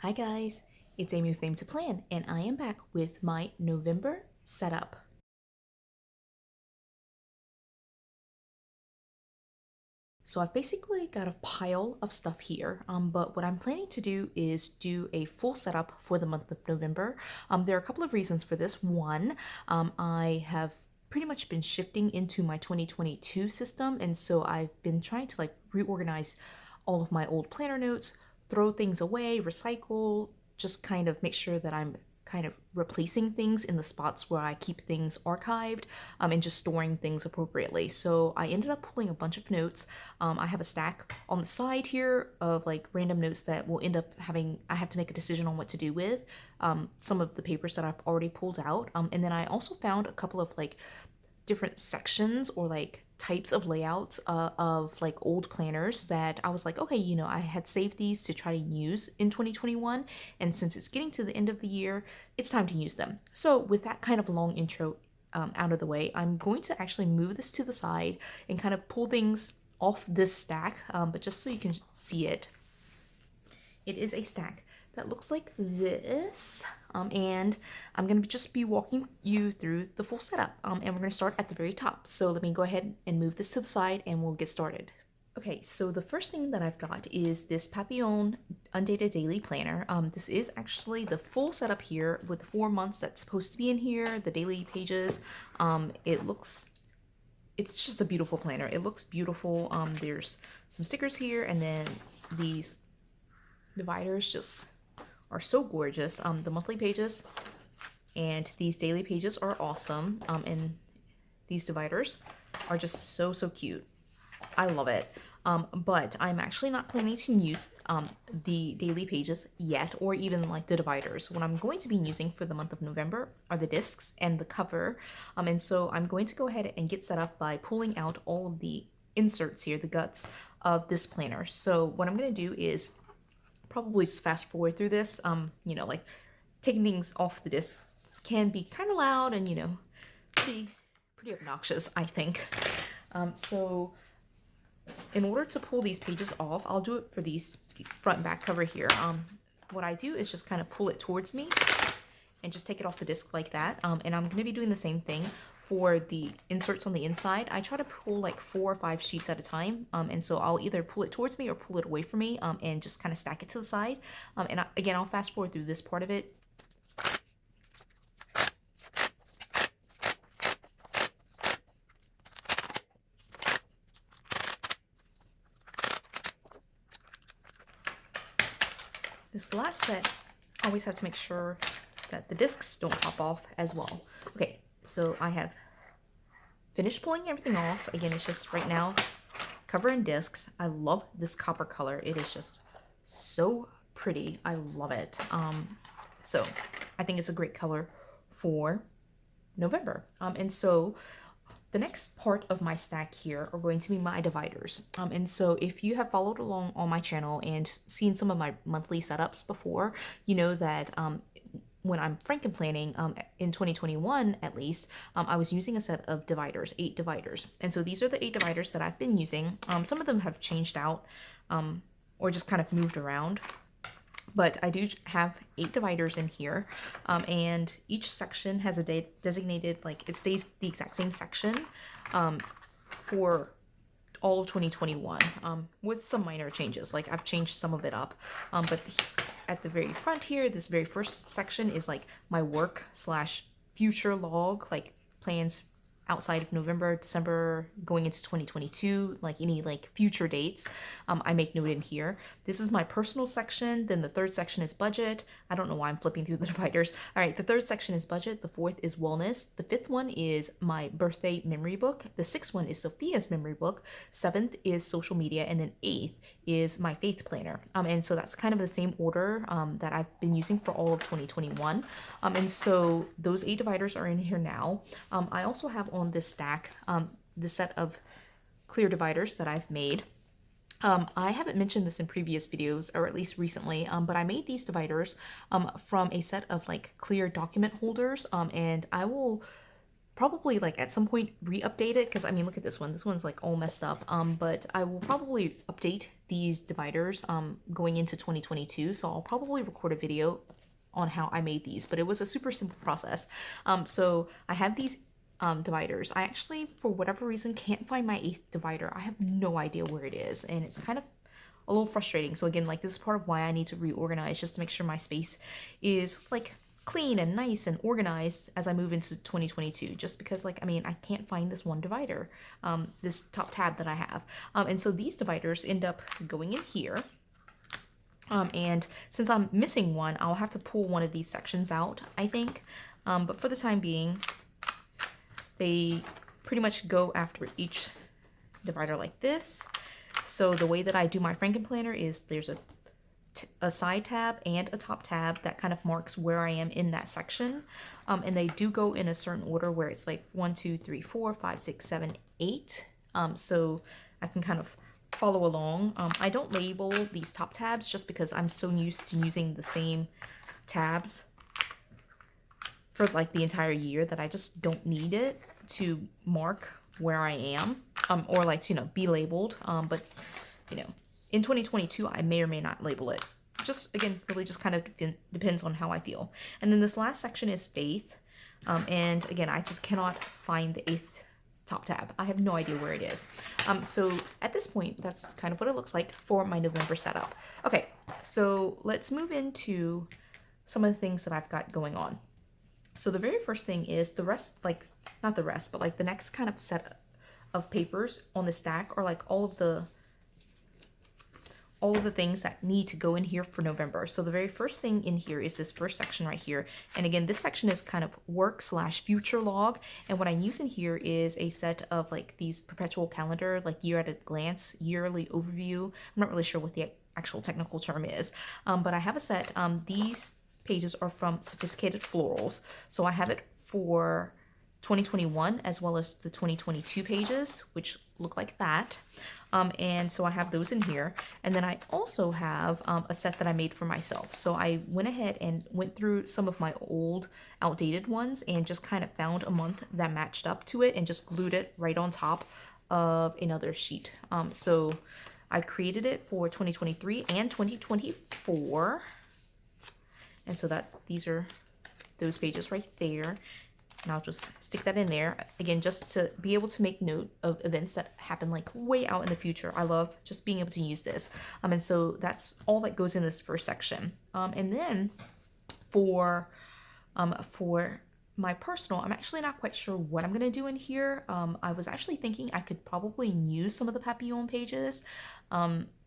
Hi guys, it's Amy with Name to Plan, and I am back with my November setup. So I've basically got a pile of stuff here, but what I'm planning to do is do a full setup for the month of November. There are a couple of reasons for this. One, I have pretty much been shifting into my 2022 system, and so I've been trying to reorganize all of my old planner notes, throw things away, recycle, just kind of make sure that I'm kind of replacing things in the spots where I keep things archived, and just storing things appropriately. So I ended up pulling a bunch of notes. I have a stack on the side here of like random notes that will end up having, I have to make a decision on what to do with. Some of the papers that I've already pulled out. And then I also found a couple of like different sections or like types of layouts of like old planners that I was like, okay, I had saved these to try to use in 2021. And since it's getting to the end of the year, it's time to use them. So, with that kind of long intro out of the way, I'm going to actually move this to the side and kind of pull things off this stack, but just so you can see it. It is a stack that looks like this, and I'm going to just be walking you through the full setup, and we're going to start at the very top. So let me go ahead and move this to the side and we'll get started. Okay, so the first thing that I've got is this Papillon Undated Daily Planner. This is actually the full setup here with the 4 months that's supposed to be in here, the daily pages. It's just a beautiful planner. It looks beautiful. There's some stickers here, and then these dividers just are so gorgeous. The monthly pages and these daily pages are awesome. And these dividers are just so cute. I love it. But I'm actually not planning to use the daily pages yet, or even like the dividers. What I'm going to be using for the month of November are the discs and the cover. And so I'm going to go ahead and get set up by pulling out all of the inserts here, the guts of this planner. So what I'm going to do is probably just fast forward through this. Like taking things off the discs can be kind of loud and, pretty obnoxious, I think. So in order to pull these pages off, I'll do it for these front and back cover here. What I do is just kind of pull it towards me and just take it off the disc like that. And I'm going to be doing the same thing for the inserts on the inside. I try to pull like 4 or 5 sheets at a time. And so I'll either pull it towards me or pull it away from me, and just kind of stack it to the side. Again, I'll fast forward through this part of it. This last set, I always have to make sure that the discs don't pop off as well. Okay, so I have finished pulling everything off. Again, it's just right now cover and discs. I love this copper color. It is just so pretty. I love it. So I think it's a great color for November. And so the next part of my stack here are going to be my dividers. And so if you have followed along on my channel and seen some of my monthly setups before, you know that when I'm Frankenplanning, in 2021 at least, I was using a set of dividers, 8 dividers. And so these are the 8 dividers that I've been using. Some of them have changed out, or just kind of moved around. But I do have 8 dividers in here, and each section has a designated, like it stays the exact same section for all of 2021, with some minor changes. Like I've changed some of it up, but at the very front here, this very first section is like my work / future log, like plans outside of November, December, going into 2022, like any like future dates, I make note in here. This is my personal section. Then the third section is budget. I don't know why I'm flipping through the dividers. All right, the third section is budget. The fourth is wellness. The fifth one is my birthday memory book. The sixth one is Sophea's memory book. Seventh is social media, and then eighth is my faith planner. And so that's kind of the same order that I've been using for all of 2021. And so those 8 dividers are in here now. I also have on this stack the set of clear dividers that I've made. I haven't mentioned this in previous videos, or at least recently, but I made these dividers from a set of like clear document holders, and I will probably like at some point re-update it, because I mean, look at this one. This one's like all messed up. But I will probably update these dividers going into 2022. So I'll probably record a video on how I made these, but it was a super simple process. So I have these dividers. I actually, for whatever reason, can't find my 8th divider. I have no idea where it is, and it's kind of a little frustrating. So again, like this is part of why I need to reorganize, just to make sure my space is like clean and nice and organized as I move into 2022, just because like, I mean, I can't find this one divider, this top tab that I have. And so these dividers end up going in here. And since I'm missing one, I'll have to pull one of these sections out, I think. But for the time being, they pretty much go after each divider like this. So the way that I do my Frankenplanner is there's a side tab and a top tab that kind of marks where I am in that section. And they do go in a certain order where it's like 1, 2, 3, 4, 5, 6, 7, 8. So I can kind of follow along. I don't label these top tabs just because I'm so used to using the same tabs for like the entire year that I just don't need it to mark where I am, or like to, you know, be labeled. But you know, in 2022, I may or may not label it. Just again, really just kind of depends on how I feel. And then this last section is faith. And again, I just cannot find the 8th top tab. I have no idea where it is. So at this point, that's kind of what it looks like for my November setup. Okay, so let's move into some of the things that I've got going on. So the very first thing is the rest, like not the rest, but like the next kind of set of papers on the stack are like all of the things that need to go in here for November. So the very first thing in here is this first section right here. And again, this section is kind of work/future log. And what I use in here is a set of like these perpetual calendar, like year at a glance, yearly overview. I'm not really sure what the actual technical term is, but I have a set. These pages are from Sophisticated Florals. So I have it for 2021 as well as the 2022 pages, which look like that. And so I have those in here. And then I also have a set that I made for myself. So I went ahead and went through some of my old outdated ones and just kind of found a month that matched up to it and just glued it right on top of another sheet. So I created it for 2023 and 2024. And so that these are those pages right there. And I'll just stick that in there. Again, just to be able to make note of events that happen like way out in the future. I love just being able to use this. And so that's all that goes in this first section. And then for my personal, I'm actually not quite sure what I'm going to do in here. I was actually thinking I could probably use some of the Papillon pages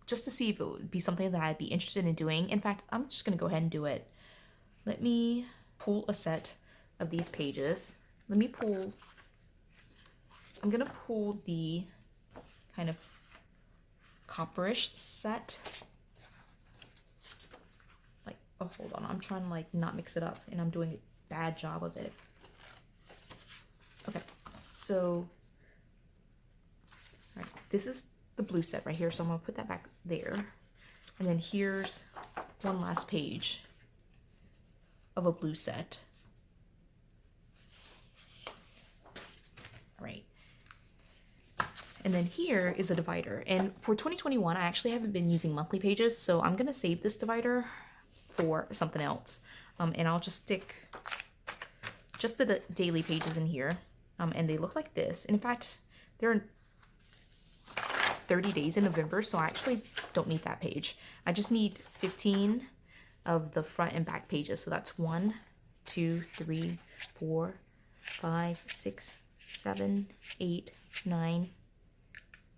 just to see if it would be something that I'd be interested in doing. In fact, I'm just going to go ahead and do it. Let me pull a set of these pages. I'm gonna pull the kind of copperish set. Like, oh, hold on, I'm trying to like not mix it up and I'm doing a bad job of it. Okay, so, all right, this is the blue set right here, so I'm gonna put that back there. And then here's one last page of a blue set. Right. And then here is a divider. And for 2021, I actually haven't been using monthly pages, so I'm going to save this divider for something else. And I'll just stick just the daily pages in here. And they look like this. And in fact, there are 30 days in November, so I actually don't need that page. I just need 15 of the front and back pages. So that's 1, 2, 3, 4, 5, 6, 7, 8, 9,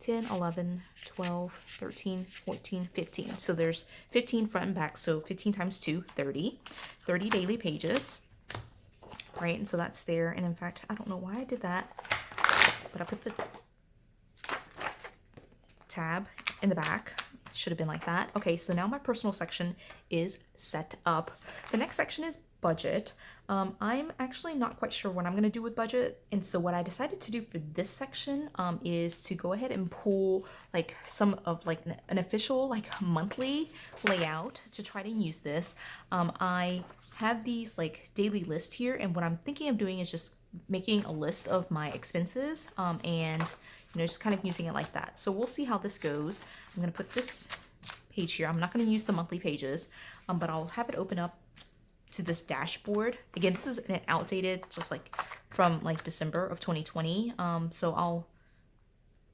10, 11, 12, 13, 14, 15. So there's 15 front and back. So 15 times 2, 30. 30 daily pages. Right, and so that's there. And in fact, I don't know why I did that, but I put the tab in the back. Should have been like that. Okay, so now my personal section is set up. The next section is budget. I'm actually not quite sure what I'm going to do with budget. And so what I decided to do for this section is to go ahead and pull like some of like an official like monthly layout to try to use this. I have these like daily list here, and what I'm thinking of doing is just making a list of my expenses and just kind of using it like that. So we'll see how this goes. I'm going to put this page here. I'm not going to use the monthly pages, but I'll have it open up to this dashboard. Again, this is an outdated, just like from like December of 2020. So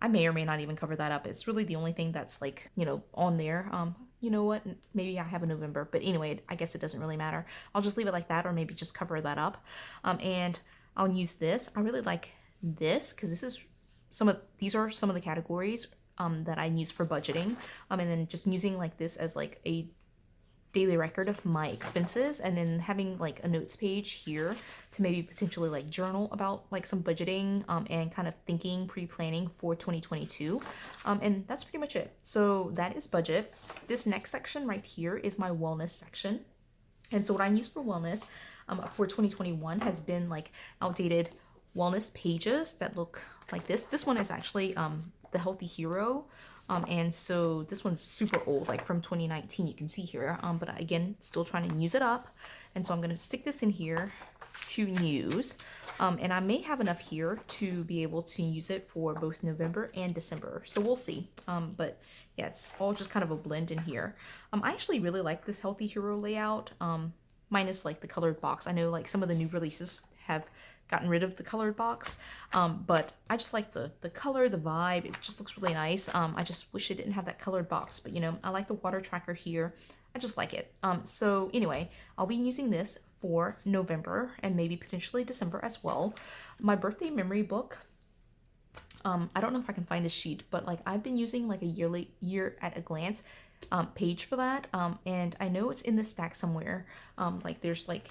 I may or may not even cover that up. It's really the only thing that's like, on there. You know what? Maybe I have a November, but anyway, I guess it doesn't really matter. I'll just leave it like that, or maybe just cover that up. And I'll use this. I really like this because these are some of the categories that I use for budgeting. And then just using like this as like a daily record of my expenses, and then having like a notes page here to maybe potentially like journal about like some budgeting and kind of thinking, pre-planning for 2022. And that's pretty much it. So that is budget. This next section right here is my wellness section. And so what I use for wellness for 2021 has been like outdated wellness pages that look like this. This one is actually the Heathy Hero. And so this one's super old, like from 2019, you can see here, but again, still trying to use it up. And so I'm going to stick this in here to use, and I may have enough here to be able to use it for both November and December. So we'll see. But yeah, it's all just kind of a blend in here. I actually really like this Heathy Hero layout, minus like the colored box. I know like some of the new releases have gotten rid of the colored box, but I just like the color, the vibe. It just looks really nice. I just wish it didn't have that colored box, but I like the water tracker here. I just like it. So anyway, I'll be using this for November and maybe potentially December as well. My birthday memory book, I don't know if I can find this sheet, but like I've been using like a year at a glance page for that, and I know it's in the stack somewhere. Like there's like,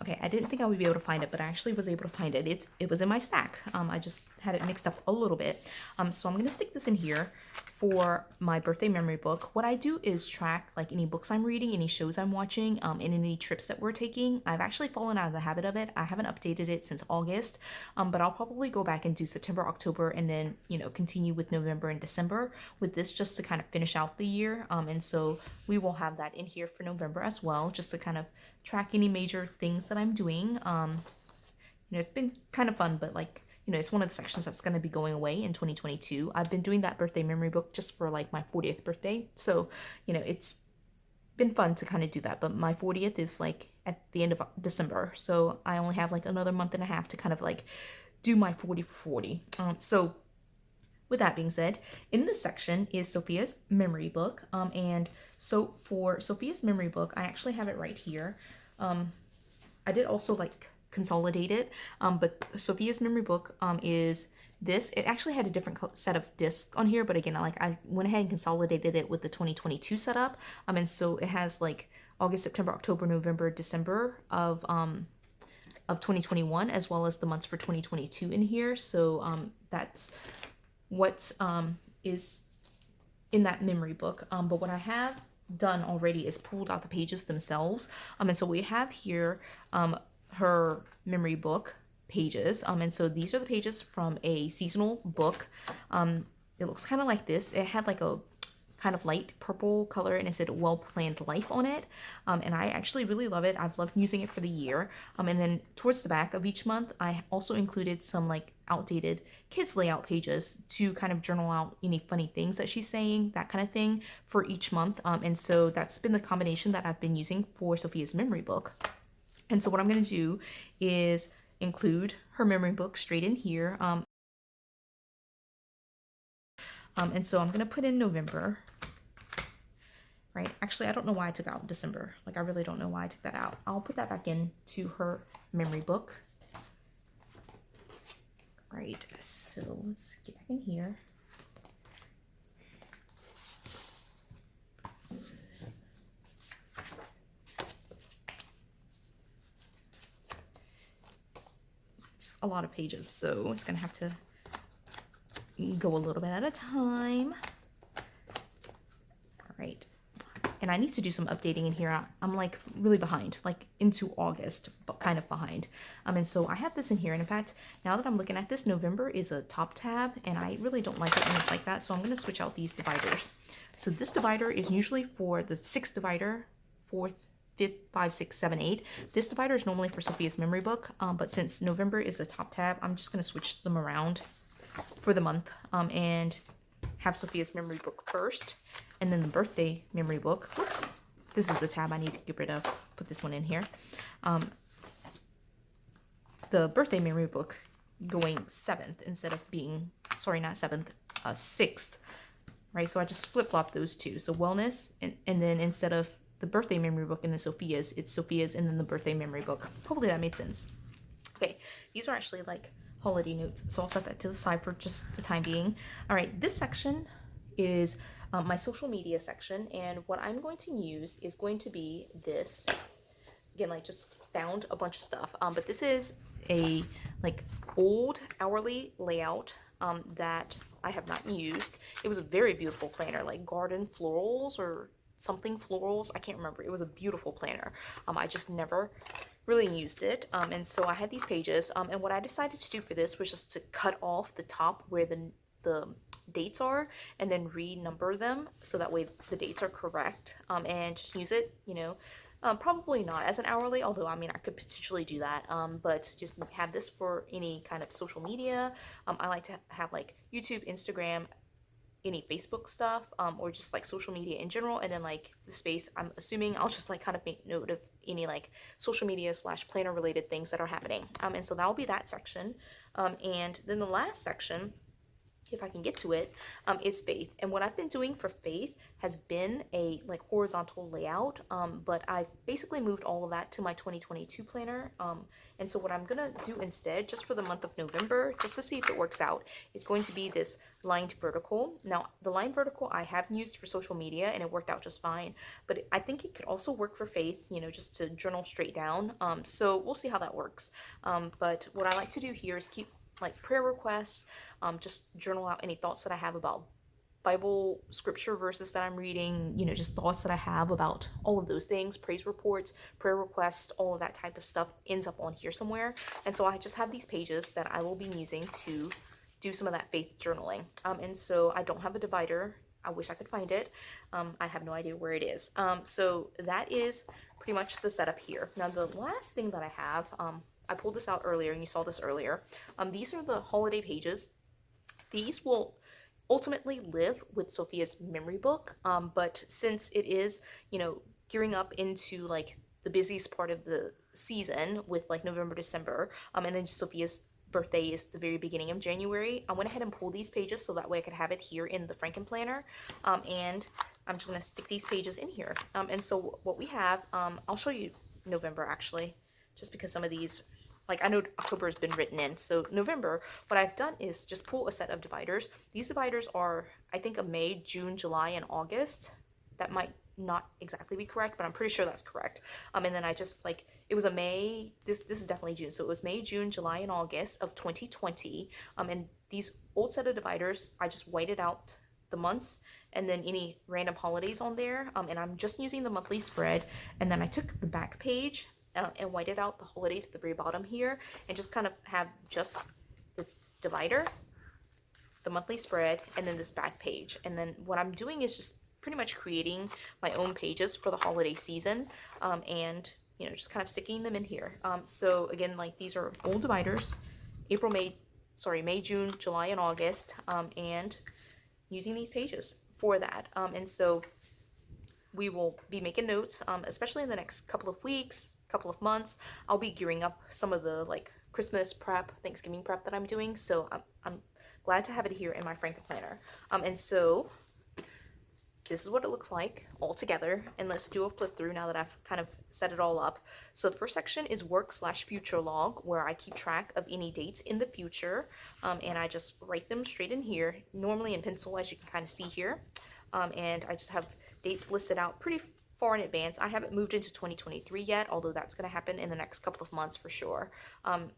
okay, I didn't think I would be able to find it, but I actually was able to find it. It was in my stack. I just had it mixed up a little bit. So I'm going to stick this in here for my birthday memory book. What I do is track like any books I'm reading, any shows I'm watching, and any trips that we're taking. I've actually fallen out of the habit of it. I haven't updated it since August, but I'll probably go back and do September, October, and then, continue with November and December with this just to kind of finish out the year. And so we will have that in here for November as well, just to kind of track any major things that I'm doing. It's been kind of fun, but like, it's one of the sections that's going to be going away in 2022. I've been doing that birthday memory book just for like my 40th birthday. So, it's been fun to kind of do that. But my 40th is like at the end of December. So I only have like another month and a half to kind of like do my 40 for 40. So with that being said, in this section is Sophea's memory book. And so for Sophea's memory book, I actually have it right here. I did also like consolidate it, but Sophea's memory book is this. It actually had a different set of discs on here, but again, I went ahead and consolidated it with the 2022 setup. And so it has like August, September, October, November, December of 2021, as well as the months for 2022 in here. So that's what is in that memory book. But what I have done already is pulled out the pages themselves. And so we have here her memory book pages. And so these are the pages from a seasonal book. It looks kind of like this. It had like a kind of light purple color, and it said well-planned life on it. And I actually really love it. I've loved using it for the year. And then towards the back of each month, I also included some like outdated kids layout pages to kind of journal out any funny things that she's saying, that kind of thing, for each month. And so that's been the combination that I've been using for Sophea's memory book. And so what I'm going to do is include her memory book straight in here. And so I'm going to put in November, right? Actually, I don't know why I took out December. Like, I really don't know why I took that out. I'll put that back into her memory book. Right, so let's get back in here. It's a lot of pages, so it's gonna have to go a little bit at a time. All right, and I need to do some updating in here. I'm like really behind, like into August, but kind of behind. And so I have this in here, and in fact, now that I'm looking at this, November is a top tab, and I really don't like it when it's like that, so I'm going to switch out these dividers. So this divider is usually for the 6th divider, 4th, 5, 6, 7, 8. This divider is normally for Sophia's memory book, but since November is the top tab, I'm just going to switch them around for the month and have Sophia's memory book first, and then the birthday memory book. Whoops, this is the tab I need to get rid of. Put this one in here. The birthday memory book going 7th instead of being, sorry, not 7th, 6th, right? So I just flip-flop those two. So wellness, and then instead of the birthday memory book and the Sophia's, it's Sophia's and then the birthday memory book. Hopefully that made sense. Okay, these are actually like holiday notes, so I'll set that to the side for just the time being. All right, this section is my social media section, and what I'm going to use is going to be this. Again, like just found a bunch of stuff, but this is a like old hourly layout that I have not used. It was a very beautiful planner, like garden florals or something florals. I can't remember. It was a beautiful planner. I just never really used it. And so I had these pages. And what I decided to do for this was just to cut off the top where the dates are and then renumber them so that way the dates are correct. And just use it, you know, probably not as an hourly, although I mean I could potentially do that, but just have this for any kind of social media. I like to have like YouTube, Instagram, any Facebook stuff, or just like social media in general, and then like the space, I'm assuming I'll just like kind of make note of any like social media / planner related things that are happening. And so that'll be that section. And then the last section, if I can get to it, is Faith. And what I've been doing for Faith has been a like horizontal layout, but I've basically moved all of that to my 2022 planner. And so what I'm gonna do instead, just for the month of November, just to see if it works out, is going to be this lined vertical. Now, the lined vertical I have used for social media and it worked out just fine, but I think it could also work for Faith, you know, just to journal straight down. So we'll see how that works. But what I like to do here is keep like prayer requests, just journal out any thoughts that I have about Bible scripture verses that I'm reading, you know, just thoughts that I have about all of those things, praise reports, prayer requests, all of that type of stuff ends up on here somewhere. And so I just have these pages that I will be using to do some of that faith journaling. And so I don't have a divider. I wish I could find it. I have no idea where it is. So that is pretty much the setup here. Now, the last thing that I have, I pulled this out earlier and you saw this earlier. These are the holiday pages. These will ultimately live with Sophia's memory book, but since it is, you know, gearing up into like the busiest part of the season with like November, December, and then Sophia's birthday is the very beginning of January, I went ahead and pulled these pages so that way I could have it here in the Frankenplanner, and I'm just going to stick these pages in here. And so what we have, I'll show you November actually, just because some of these, like I know October has been written in. So November, what I've done is just pull a set of dividers. These dividers are, I think, a May, June, July, and August. That might not exactly be correct, but I'm pretty sure that's correct. And then I just like, it was a May, this is definitely June. So it was May, June, July, and August of 2020. And these old set of dividers, I just whited out the months and then any random holidays on there. And I'm just using the monthly spread. And then I took the back page and whited out the holidays at the very bottom here and just kind of have just the divider, the monthly spread, and then this back page. And then what I'm doing is just pretty much creating my own pages for the holiday season, and you know, just kind of sticking them in here. So again, like these are old dividers, May, June, July, and August, and using these pages for that. And so we will be making notes, especially in the next couple of weeks, couple of months. I'll be gearing up some of the like Christmas prep, Thanksgiving prep that I'm doing. So I'm glad to have it here in my Frankenplanner. And so this is what it looks like all together. And let's do a flip through now that I've kind of set it all up. So the first section is work / future log, where I keep track of any dates in the future. And I just write them straight in here, normally in pencil, as you can kind of see here. And I just have dates listed out pretty far in advance. I haven't moved into 2023 yet, although that's going to happen in the next couple of months for sure. I'm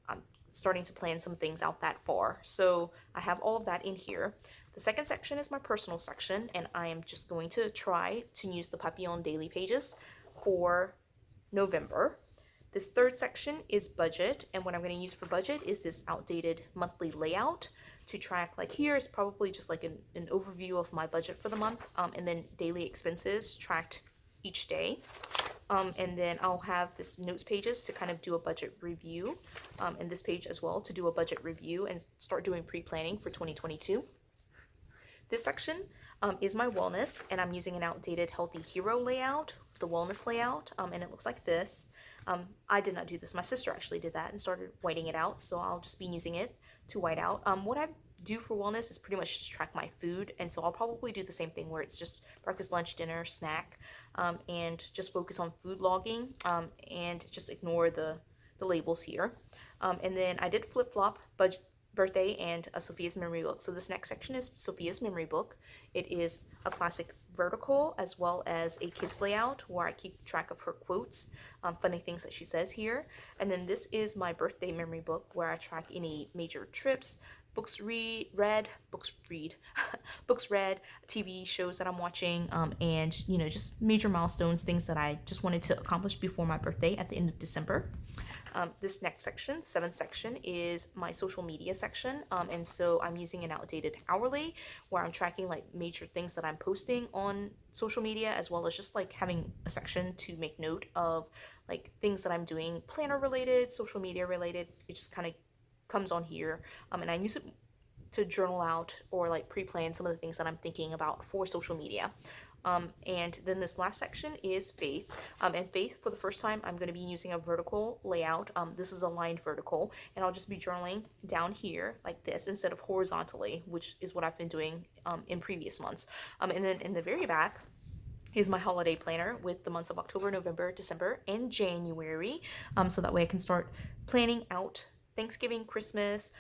starting to plan some things out that far. So I have all of that in here. The second section is my personal section, and I am just going to try to use the Papillon daily pages for November. This third section is budget, and what I'm going to use for budget is this outdated monthly layout to track. Like here is probably just like an overview of my budget for the month, and then daily expenses tracked each day. And then I'll have this notes pages to kind of do a budget review, and this page as well to do a budget review and start doing pre-planning for 2022. This section is my wellness, and I'm using an outdated Heathy Hero layout, the wellness layout, and it looks like this. I did not do this. My sister actually did that and started whiting it out, so I'll just be using it to white out. What I do for wellness is pretty much just track my food, and so I'll probably do the same thing where it's just breakfast, lunch, dinner, snack, and just focus on food logging, and just ignore the labels here. And then I did flip-flop birthday and Sophea's memory book. So this next section is Sophea's memory book. It is a classic vertical as well as a kids layout where I keep track of her quotes, funny things that she says here. And then this is my birthday memory book where I track any major trips, books read, TV shows that I'm watching, and just major milestones, things that I just wanted to accomplish before my birthday at the end of December. This next section, 7th section, is my social media section, and so I'm using an outdated hourly where I'm tracking like major things that I'm posting on social media, as well as just like having a section to make note of like things that I'm doing planner related, social media related. It just kind of comes on here, and I use it to journal out or like pre-plan some of the things that I'm thinking about for social media. And then this last section is Faith. And Faith, for the first time, I'm going to be using a vertical layout. This is a lined vertical, and I'll just be journaling down here like this instead of horizontally, which is what I've been doing in previous months. And then in the very back is my holiday planner with the months of October, November, December, and January. So that way I can start planning out Thanksgiving, Christmas,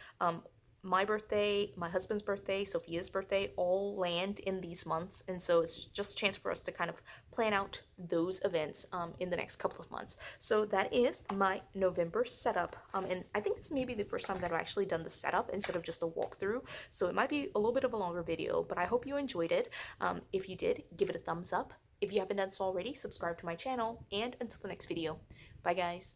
my birthday, my husband's birthday, Sophia's birthday, all land in these months. And so it's just a chance for us to kind of plan out those events in the next couple of months. So that is my November setup. And I think this may be the first time that I've actually done the setup instead of just a walkthrough. So it might be a little bit of a longer video, but I hope you enjoyed it. If you did, give it a thumbs up. If you haven't done so already, subscribe to my channel. And until the next video, bye guys.